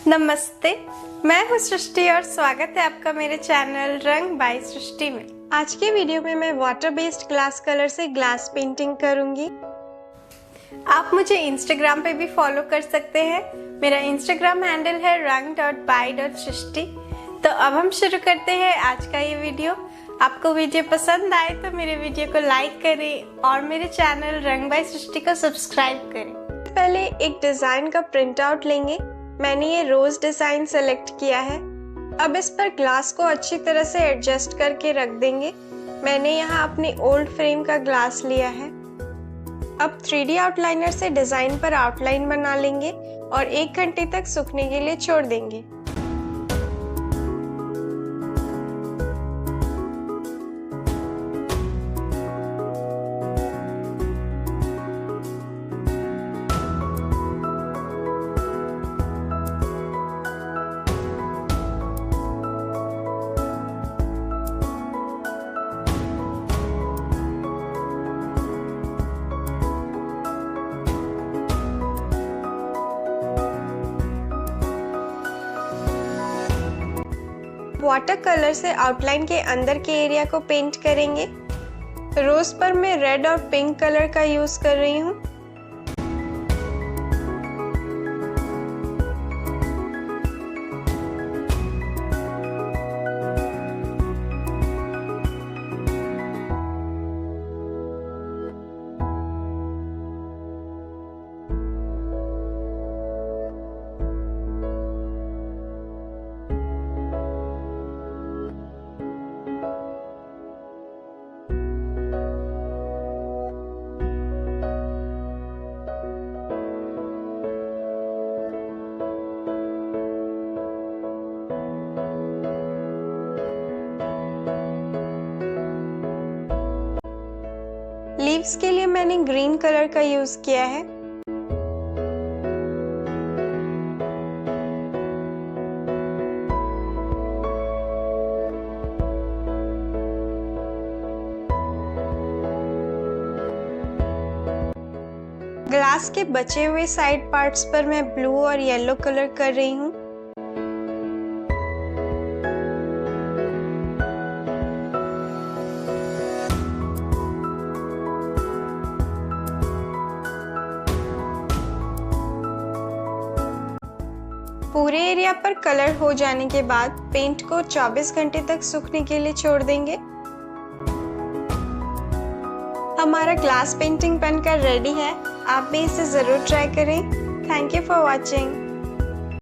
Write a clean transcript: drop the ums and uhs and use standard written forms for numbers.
नमस्ते, मैं हूँ सृष्टि और स्वागत है आपका मेरे चैनल रंग बाय सृष्टि में। आज के वीडियो में मैं वाटर बेस्ड ग्लास कलर से ग्लास पेंटिंग करूंगी। आप मुझे इंस्टाग्राम पे भी फॉलो कर सकते हैं। मेरा इंस्टाग्राम हैंडल है rang.by.सृष्टि। तो अब हम शुरू करते हैं आज का ये वीडियो। आपको वीडियो पसंद आए तो मेरे वीडियो को लाइक करें और मेरे चैनल रंग बाय सृष्टि को सब्सक्राइब करें। पहले एक डिजाइन का प्रिंट आउट लेंगे। मैंने ये रोज डिजाइन सेलेक्ट किया है। अब इस पर ग्लास को अच्छी तरह से एडजस्ट करके रख देंगे। मैंने यहाँ अपनी ओल्ड फ्रेम का ग्लास लिया है। अब 3D आउटलाइनर से डिजाइन पर आउटलाइन बना लेंगे और 1 घंटे तक सूखने के लिए छोड़ देंगे। वाटर कलर से आउटलाइन के अंदर के एरिया को पेंट करेंगे। रोज पर मैं रेड और पिंक कलर का यूज कर रही हूँ। लीव्स के लिए मैंने ग्रीन कलर का यूज किया है। ग्लास के बचे हुए साइड पार्ट्स पर मैं ब्लू और येलो कलर कर रही हूँ। पूरे एरिया पर कलर हो जाने के बाद पेंट को 24 घंटे तक सूखने के लिए छोड़ देंगे। हमारा ग्लास पेंटिंग बनकर रेडी है। आप भी इसे जरूर ट्राई करें। Thank you for watching.